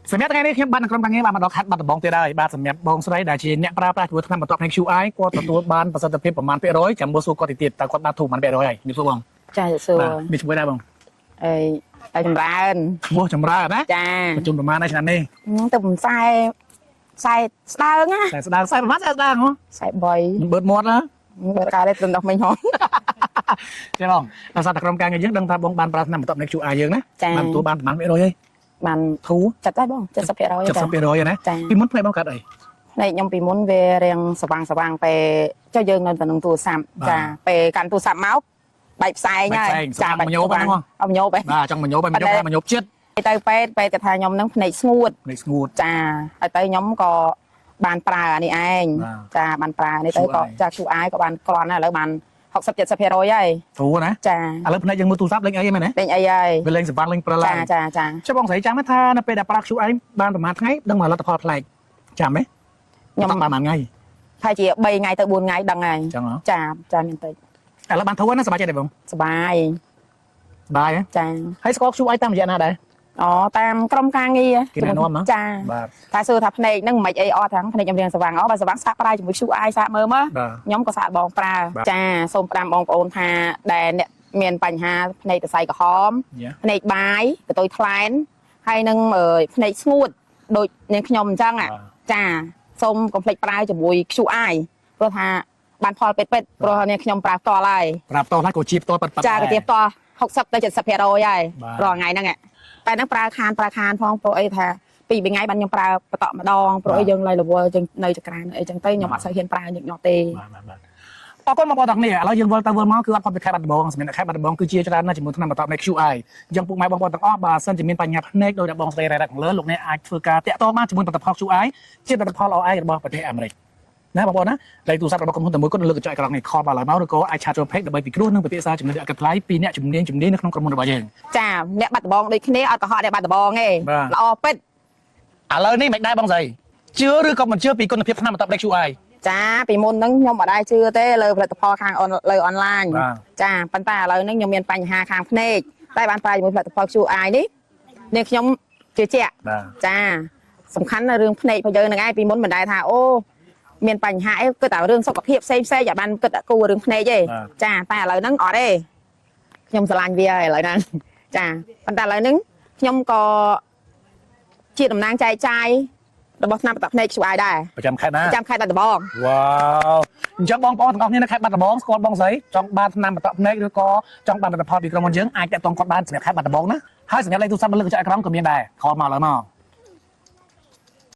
สมัยนี้ខ្ញុំបានក្រុមការងារបានមកដល់ខេត្តបាត់ដំបងទៀតហើយបាទសម្រាប់បងស្រីដែលជាអ្នកប្រើប្រាស់ធ្វើថ្នាំបន្ទាប់នៃ QI គាត់ទទួលបានប្រសិទ្ធភាពប្រមាណ%ចាំមើលសួរគាត់ទៀតតើគាត់បានធូរប្រមាណ%ហើយនេះសួរបងចាសួរមានឈ្មោះដែរបងអីតែចម្រើនឈ្មោះចម្រើនណាចាបញ្ជូនប្រមាណឆ្នាំនេះទៅខ្សែស្ដើងណាស្ដើងប្រមាណស្ដើងហ៎ខ្សែ3បឺតមាត់ណាបើកាលទៅដល់មិញហ៎ចាបងដល់សារតែក្រុមការងារយើងដឹងថាបងបានប្រើថ្នាំបន្ទាប់នៃ QI យើងណាបានទទួលបានប្រមាណ%ហើយបានធូរចាត់ដែរបង70% 70%ណាពីមុនផ្នែកបងកាត់អីផ្នែកខ្ញុំពីមុនវារៀងស្វាងពេលចុះយើងនៅតែនឹងទូរស័ព្ទចាពេលកាន់ទូរស័ព្ទមកបែកផ្សែងហើយចាបញ្ញោហ្នឹងបញ្ញោបែបាទចង់បញ្ញោបែបញ្ញោថាបញ្ញោចិត្តទៅពេទ្យថាខ្ញុំនឹងភ្នែកស្ងួតចាហើយទៅខ្ញុំក៏បានប្រើអានេះឯងចាបានប្រើនេះទៅក៏ចា QI ក៏បានក្លន់ដែរឥឡូវបាន60-70%ហើយធូរណាចាឥឡូវភ្នែកយើងមើលទូរស័ព្ទលេងអីមែនទេលេងអីហើយវាលេងសវ៉ាន់លេងព្រិលហើយចាចុះបងស្រីចាំថានៅពេលដែលប្រើ QI បានប្រហែលថ្ងៃដឹងមកលទ្ធផលប្លែកចាំទេខ្ញុំបានប្រហែលថ្ងៃហើយជា3ថ្ងៃទៅ4ថ្ងៃដឹងហើយចាមានតិចឥឡូវបានធូរណាសប្បាយចិត្តទេបងសប្បាយចាហើយស្គាល់ QI តាមរយៈណាដែរអូតាមក្រុមការងារគេណែនាំចាតែសួរថាភ្នែកហ្នឹងមិនអីអត់ហ្នឹងភ្នែកខ្ញុំរៀងស្វាងបើស្វាងសាកប្រើជាមួយ QI សាកមើលមកខ្ញុំក៏សាកបងប្រើចាសូមផ្ដាំបងប្អូនថាដែលអ្នកមានបញ្ហាភ្នែកសរសៃក្រហមភ្នែកបាយកន្ទុយថ្លែនហើយនឹងភ្នែកស្ងួតដូចនាងខ្ញុំអញ្ចឹងចាសូមកុំភ្លេចប្រើជាមួយ QI ព្រោះថាបានផលពេទ្យព្រោះនាងខ្ញុំប្រើផ្ទាល់ហើយប្រើផ្ទាល់ហើយក៏ជាផ្ទាល់ប៉ិតចាក៏ជាផ្ទាល់60ទៅ70%ហើយរាល់ថ្ងៃហ្នឹងតែហ្នឹងប្រើខានផងព្រោះអីថា2 3ថ្ងៃបានខ្ញុំប្រើបតកម្ដងព្រោះអីយើងឡៃរវល់ចឹងនៅចក្រានអីចឹងទៅខ្ញុំអត់សូវហ៊ានប្រើញឹកញាប់ទេអរគុណបងប្អូនទាំងនេះឥឡូវយើងវិលទៅវិលមកគឺអត់ផុតពីខេត្តបាត់ដំបងសម្រាប់ខេត្តបាត់ដំបងគឺជាច្រើនណាស់ជាមួយថ្នាំបន្ទាប់នៃ QI អញ្ចឹងពុកម៉ែបងប្អូនទាំងអស់បើសិនជាមានបញ្ហាភ្នែកដោយអ្នកបងស្រីរ៉ែរ៉ាខាងលើលោកអ្នកអាចធ្វើការតាក់ទងបានជាមួយផលិតផល QI ជាផលិតផល OI របស់ប្រទេសអាមេរិកណាបងប្អូនណាលេខទូរស័ព្ទរបស់ក្រុមហ៊ុនតែមួយគត់នៅលើកញ្ចក់អេក្រង់នេះខលមកឡើយមកឬក៏អាចឆាតចូល page ដើម្បីពិគ្រោះនិងពិភាក្សាជាមួយអ្នកកាត់ថ្លៃពីអ្នកជំនាញនៅក្នុងក្រុមហ៊ុនរបស់យើងចាអ្នកបាត់ដំបងដូចគ្នាអត់កុហកអ្នកបាត់ដំបងទេល្អពេតឥឡូវនេះមិនដែរបងស្រីជឿឬក៏មិនជឿពីគុណភាពថ្នាំបន្ទាប់នៃ QI ចាពីមុនហ្នឹងខ្ញុំអត់ដែរជឿទេលើផលិតផលខាងលើអនឡាញចាប៉ុន្តែឥឡូវហ្នឹងខ្ញុំមានបញ្ហាខាងភ្នែកតែបានប្រើជាមួយផលិតផល QI នេះនាងខ្ញុំជឿជាក់ចាសំខាន់នៅរឿងភ្នែករបស់យើងហ្នឹងឯងពីមុនមិនដែរថាអូមានបញ្ហាអីគិតតែរឿងសុខភាពផ្សេងអាបានគិតតែគូរឿងភ្នែកទេចាតែឥឡូវហ្នឹងអត់ទេខ្ញុំស្រឡាញ់វាហើយឥឡូវហ្នឹងចាប៉ុន្តែឥឡូវហ្នឹងខ្ញុំក៏ជាតំណាងចែកចាយរបស់ថ្នាំបន្ទាប់ភ្នែក QI ដែរប្រចាំខេត្តណាប្រចាំខេត្តបាត់ដំបងវ៉ាវអញ្ចឹងបងប្អូនទាំងអស់គ្នានៅខេត្តបាត់ដំបងស្គាល់បងស្រីចង់បានថ្នាំបន្ទាប់ភ្នែកឬក៏ចង់បានផលិតផលពីក្រុមហ៊ុនយើងអាចតាក់ទងគាត់បានសម្រាប់ខេត្តបាត់ដំបងណាហើយសម្រាប់លេខទូរស័ព្ទលើកញ្ចក់អេក្រង់ក៏មានដែរខលមកឡើយមក